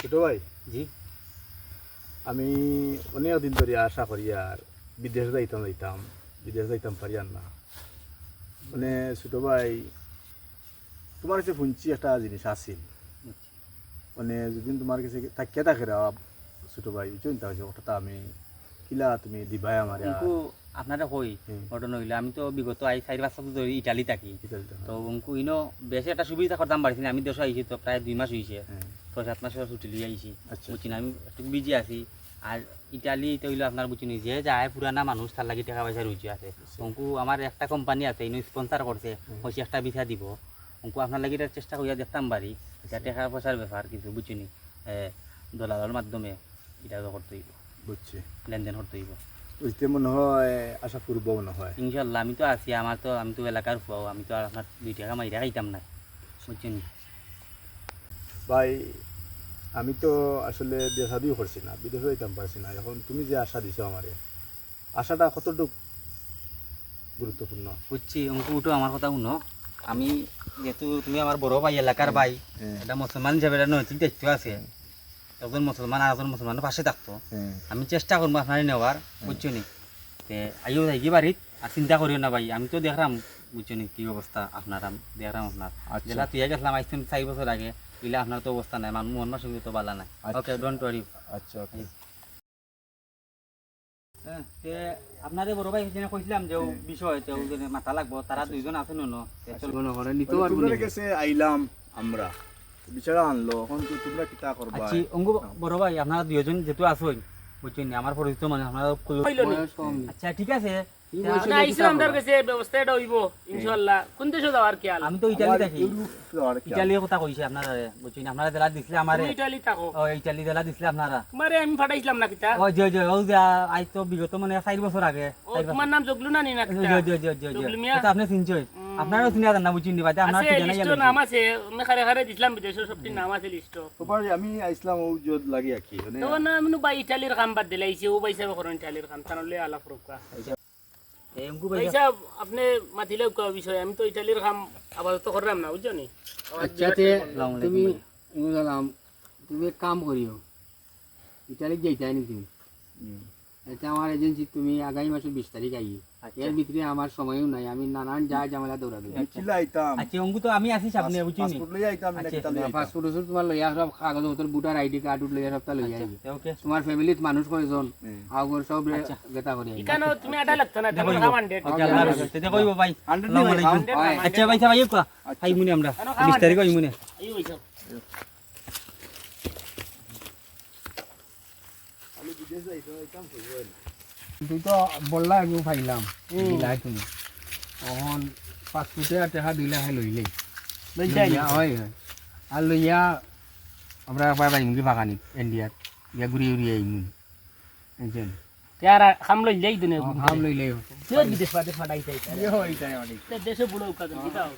ছোট ভাই, জি আমি অনেক দিন ধরে আশা করি আর বিদেশ যাইতাম পারি আর না। মানে ছোট ভাই, তোমার কাছে শুনছি একটা জিনিস আছিল, মানে যদি তোমার কাছে থাকিয়া থাকে ছোট ভাই চিন্তা হয়েছে কথাটা আমি কিলা তুমি দিবাই আমার উনকু আপনারা কই ঘটনা হইলো আমি তো বিগত 4-5 বছর ধরে ইটালি থাকি। তো উনকু ইনো বেশি একটা সুবিধা করতাম পারছি না। আমি দেশে আইছি তো প্রায় 2 মাস হয়েছে, 6-7 মাসের ছুটি লিয়ে আইছি। বুঝছি না, আমি একটু বিজি আছি। আর ইটালি তো হইলো আপনার বুঝছি যে যায় পুরানা মানুষ তার লাগি টাকা পয়সা রুচি আছে। উনকু আমার একটা কোম্পানি আছে ইনো স্পন্সর করছে, হইছে একটা ভিসা দিব। উনকু আপনার লাগি চেষ্টা করিয়া দেখতাম পারি, এটা টাকা পয়সার ব্যাপার কিছু বুঝছি নি, দলালের মাধ্যমে এটা করতে হইব, বুঝছি লেনদেন করতে হইব। বুঝতে মনে হয় আশা করবো মনে হয়। ইনশাল্লাহ আমি তো আছি, আমি তো এলাকার ফুয়াও, আমি তো আর আপনার 2 টাকা মাইরা খাইতাম না, বুঝছেন। ভাই আমি তো আসলে বিয়ে শাদিও করছি না, বিদেশে যাইতাম পারছি না। এখন তুমি যে আশা দিছো আমারে, আশাটা কতটুকু গুরুত্বপূর্ণ? বুঝছি অঙ্কুটো আমার কথা শুনো। আমি যেহেতু তুমি আমার বড় ভাই, এলাকার ভাই, এটা মুসলমান হিসাবে এটা নৈতিক দায়িত্ব আছে। একজন মুসলমান আর একজন মুসলমানের পাশে থাকতো, আমি চেষ্টা করবো আপনার নেওয়ার, বুঝছো নি। আইও থাকি বাড়িত আর চিন্তা করিও না ভাই, আমি তো দেখলাম বুঝছো নি কি অবস্থা আপনার, আমি দেখলাম আপনার যেটা তুই গেছিলাম আইসিম 4 বছর আগে, এগুলা আপনার তো অবস্থা নাই, মন মাসে তো বালা নাই। ওকে, ডোন্ট ওয়ারি। আচ্ছা ওকে। আপনারে বড় ভাই যেন কইছিলাম যে বিষয় মাথা লাগবো, তারা 2 জন আছেন ন, চলবো না করে নিতে পারবো তোমাদের কাছে আইলাম আমরা, বিচারা আনলো, এখন তো তোমরা কিতা করবা? আচ্ছা অঙ্গ বড় ভাই আপনারা 2 জন যেহেতু আসুন, বুঝছেন আমার পরিচিত মানে আপনারা। আচ্ছা ঠিক আছে, আমি তো ইটালি থাকি, ইটালির কথা কইছি আপনারা, বুঝছেন আপনারা জেলা দিছিলে আমারে, ইটালি জেলা দিছিলে আপনারা আমি ফাটাইছিলাম না কিতা। ওই যে ও যে আই তো বিগত মানে 4 বছর আগে। তোমার নাম জগলু না নি না কিতা? জগলু মিয়া। তো আপনি চিনছই, আপনারাও চিনা জানা বুঝছেন ভাই, আপনারা আছে ঠিক লিস্ট জানা নাম আছে, আমি খারে খারে দিছিলাম বিদেশের সবটি নাম আছে লিস্ট। তোমার আমি আইসলাম ও জোদ লাগি আকি মানে তো না আমি বাই ইটালির কাম বাদ দিলাইছি, ও বাইসা করেন ইটালির কাম তানলে আলাপ রুকা। এই অঙ্কু ভাই পয়সা আপনি মাতিলে কোন বিষয়, আমি তো ইটালির কাম আপাতত করলাম না, বুঝছো নি। আচ্ছা তুমি তুমি এক কাম করিও, ইটালি যাইতাই নি তুমি, এটা আমার এজেন্সি, তুমি আগামী মাসের 20 তারিখ আইয়ে, এর ভিতরে আমার সময়ও নাই, আমি নানান যা ঝামেলা দৌড়াবো। কিলা আইতাম আচ্ছা অঙ্কু তো আমি আছি সামনে, বুঝছেন পাসপোর্ট লই আইতাম না কিতা লই আইতাম? পাসপোর্ট তোমার লইয়া সব কাগজ পত্র, ভোটার আইডি কার্ড লইয়া সবটা লইয়া আইবি। ওকে তোমার ফ্যামিলিত মানুষ কয়জন আগর সব গেতা করি আইবি। কেন তুমি আটা লাগতো না, তোমার কাম 100 আচ্ছা কইব ভাই, 100 আসসালামু আলাইকুম। আচ্ছা ভাই ভাই কোয়া আই মুনি আমরা 20 তারিখ আই মুনি। এই হইছে আমি বিদেশ যাইতো আইতাম কইবেন। তুই তো বললা একটু পাইলাম দিলাই তুমি, এখন পাসপোর্টে টাকা 2 লাখ লইলে হয়, আর লইয়া আমরা একবার বাইমুখি বাগানি ইন্ডিয়ার ইয়া ঘুরি ঘুরি আইমু, বুঝছেন। তারা কাম লই যাই দিনে হাম লইলে যে বিদেশ ফাটাই চাই ইয়ে হইতাই অনেক। দেশে বুড়ো কাজ দিতাও।